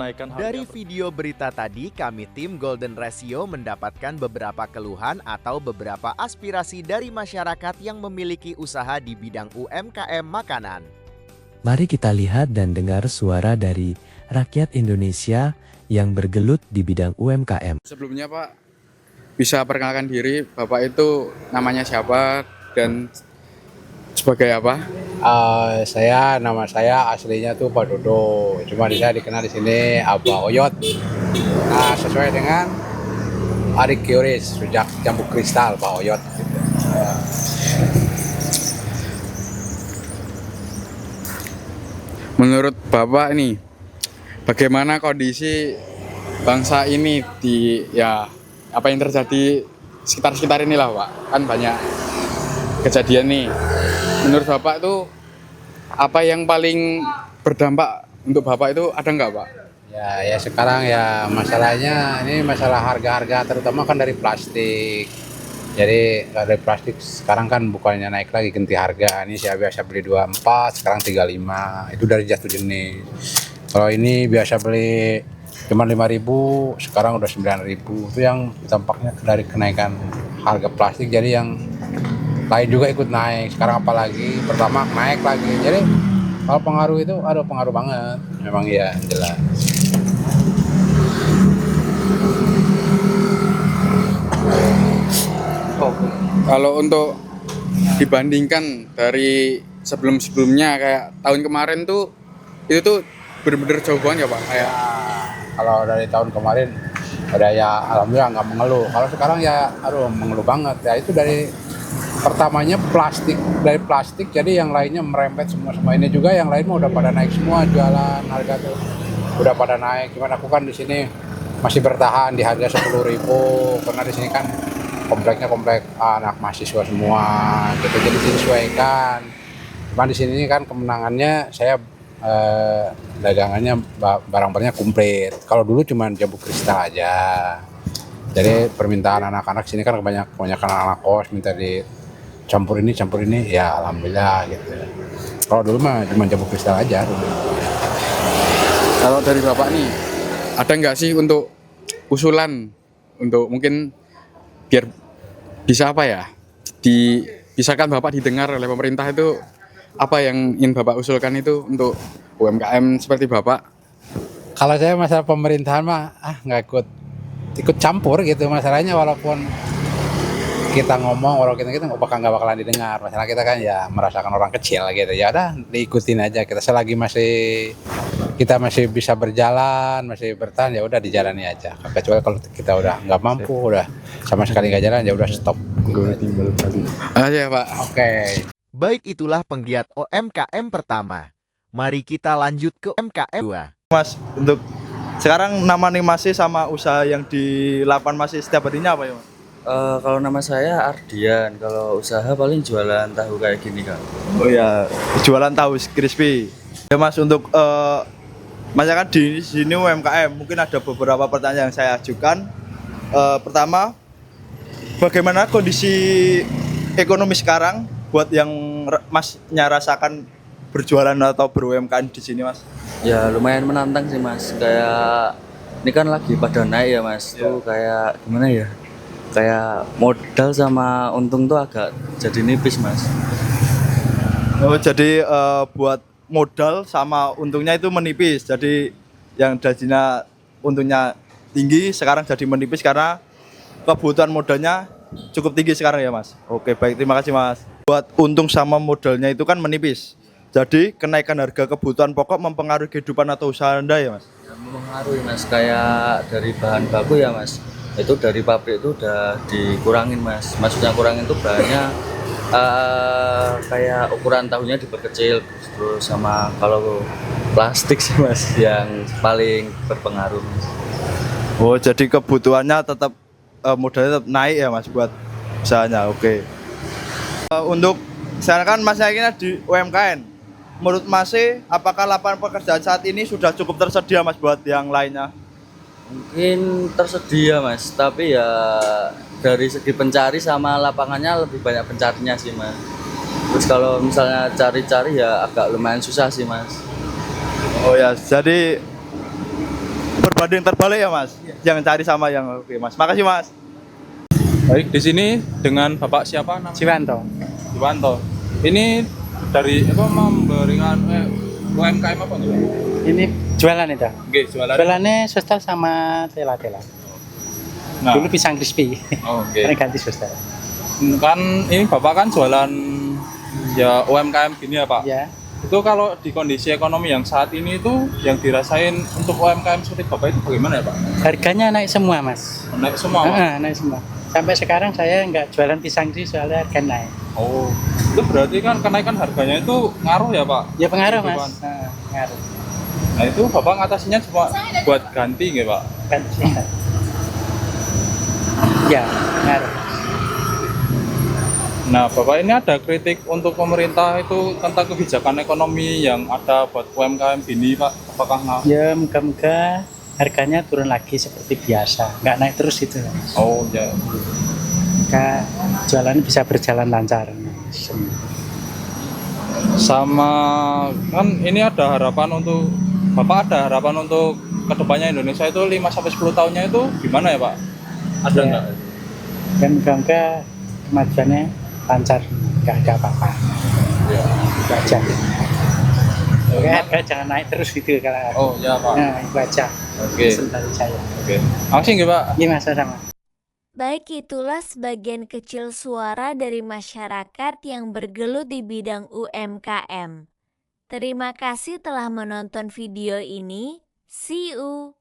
menaikkan Dari harga. video berita tadi, kami tim Golden Ratio mendapatkan beberapa keluhan atau beberapa aspirasi dari masyarakat yang memiliki usaha di bidang UMKM makanan. Mari kita lihat dan dengar suara dari rakyat Indonesia yang bergelut di bidang UMKM. Sebelumnya Pak, bisa perkenalkan diri, Bapak itu namanya siapa dan sebagai apa? Nama saya aslinya tuh Pak Dodo, cuma saya dikenal di sini Abah Oyot. Nah, sesuai dengan Arik Kioris, sejak Jambu Kristal Pak Oyot. Menurut Bapak nih, bagaimana kondisi bangsa ini di apa yang terjadi sekitar inilah Pak? Kan banyak kejadian nih. Menurut Bapak itu apa yang paling berdampak untuk Bapak itu ada nggak Pak? Ya sekarang ya masalahnya ini masalah harga-harga terutama kan dari plastik. Jadi dari plastik sekarang kan bukannya naik lagi ganti harga. Ini saya biasa beli 24, sekarang 35. Itu dari jatuh jenis. Kalau ini biasa beli cuma 5.000, sekarang udah 9.000. Itu yang dampaknya dari kenaikan harga plastik. Jadi yang lain juga ikut naik. Sekarang apalagi pertama naik lagi. Jadi kalau pengaruh itu ada pengaruh banget. Memang iya jelas. Kalau untuk dibandingkan dari sebelum-sebelumnya kayak tahun kemarin tuh itu tuh bener-bener jauh banget ya Pak kayak. Kalau dari tahun kemarin ada ya alhamdulillah nggak mengeluh. Kalau sekarang ya mengeluh banget. Ya itu dari pertamanya dari plastik jadi yang lainnya merembet semua ini juga yang lain udah pada naik semua jualan harga tuh udah pada naik. Cuman aku kan di sini masih bertahan di harga 10.000 karena di sini kan kompleknya komplek anak mahasiswa semua gitu jadi disesuaikan. Cuman di sini kan kemenangannya saya dagangannya barang-barangnya komplit. Kalau dulu cuma jambu kristal aja. Jadi permintaan anak-anak sini kan kebanyakan anak kos minta campur ini ya alhamdulillah gitu. Kalau dulu mah cuma jambu kristal aja dulu. Kalau dari Bapak nih ada nggak sih untuk usulan untuk mungkin biar bisa apa ya bisakan Bapak didengar oleh pemerintah itu apa yang ingin Bapak usulkan itu untuk UMKM seperti Bapak? Kalau saya masalah pemerintahan mah nggak ikut campur gitu masalahnya walaupun kita ngomong walaupun kita nggak bakalan didengar. Masalah kita kan ya merasakan orang kecil gitu ya udah diikutin aja kita selagi kita masih bisa berjalan masih bertahan ya udah dijalani aja. Kecuali kalau kita udah nggak mampu udah sama sekali nggak jalan ya udah stop. Aja Pak. Oke. Baik, itulah penggiat UMKM pertama. Mari kita lanjut ke UMKM 2. Mas, untuk sekarang nama nih masih sama usaha yang di lapan masih setiap harinya apa ya Mas? Kalau nama saya Ardian, kalau usaha paling jualan tahu kayak gini Kak. Oh ya, jualan tahu crispy. Ya Mas, untuk masyarakat di sini UMKM mungkin ada beberapa pertanyaan yang saya ajukan. Pertama, bagaimana kondisi ekonomi sekarang buat yang Masnya rasakan berjualan atau ber-UMKM di sini Mas? Ya lumayan menantang sih Mas, kayak ini kan lagi pada naik ya Mas. Tuh kayak gimana ya? Kayak modal sama untung tuh agak jadi nipis Mas. Oh, jadi buat modal sama untungnya itu menipis. Jadi yang tadinya untungnya tinggi sekarang jadi menipis karena kebutuhan modalnya cukup tinggi sekarang ya Mas. Oke baik, terima kasih Mas. Buat untung sama modalnya itu kan menipis. Jadi kenaikan harga kebutuhan pokok mempengaruhi kehidupan atau usaha Anda ya Mas? Ya, mempengaruhi Mas, kayak dari bahan baku ya Mas. Itu dari pabrik itu udah dikurangin Mas. Maksudnya kurangin itu bahannya kayak ukuran tahunya diperkecil. Terus sama kalau plastik sih Mas yang paling berpengaruh Mas. Oh jadi kebutuhannya tetap modalnya tetap naik ya Mas buat usahanya. Oke. Untuk sekarang kan Mas ini di UMKM. Menurut Mas, apakah lapangan pekerjaan saat ini sudah cukup tersedia Mas buat yang lainnya? Mungkin tersedia Mas, tapi ya dari segi pencari sama lapangannya lebih banyak pencarinya sih Mas. Terus kalau misalnya cari-cari ya agak lumayan susah sih Mas. Oh ya, jadi berbanding terbalik ya Mas. Jangan cari sama yang oke Mas. Makasih Mas. Baik, di sini dengan Bapak siapa namanya? Ciwanto. Iwanto. Ini dari apa memberikan UMKM apa nih, Pak? Ini jualan itu. Oke, jualan. Jualannya suster sama tela-tela. Nah, Dulu pisang crispy. oh, oke. Sekarang ganti suster. Kan ini Bapak kan jualan ya UMKM gini ya, Pak. Ya. Itu kalau di kondisi ekonomi yang saat ini itu yang dirasain untuk UMKM seperti Bapak itu bagaimana ya, Pak? Harganya naik semua, Mas. Naik semua, Pak? Naik semua. Sampai sekarang saya nggak jualan pisang crispy soalnya harga naik. Oh, itu berarti kan kenaikan harganya itu ngaruh ya, Pak? Ya pengaruh, Mas. Kehidupan. Pengaruh. Nah, itu Bapak ngatasinya cuma buat ganti nggak, Pak? Kan ya, pengaruh. Nah, Bapak ini ada kritik untuk pemerintah itu tentang kebijakan ekonomi yang ada buat UMKM gini, Pak? Apakah nggak? Ya, moga-moga harganya turun lagi seperti biasa. Nggak naik terus itu. Oh, ya. Maka jualan bisa berjalan lancar. Sama kan ini ada harapan untuk Bapak ada harapan untuk kedepannya Indonesia itu 5-10 tahunnya itu gimana ya, Pak? Ada Ya. nggak? Dan moga-moga kemajuannya lancar, nggak ada apa-apa. Ya. Itu aja. Oke, harga jangan naik terus gitu kalau. Oh, ya, Pak. Nah, itu aja. Oke. Pesan dari saya. Oke. Makasih nggak, Pak? Ini Mas sama. Baik, itulah sebagian kecil suara dari masyarakat yang bergelut di bidang UMKM. Terima kasih telah menonton video ini. See you.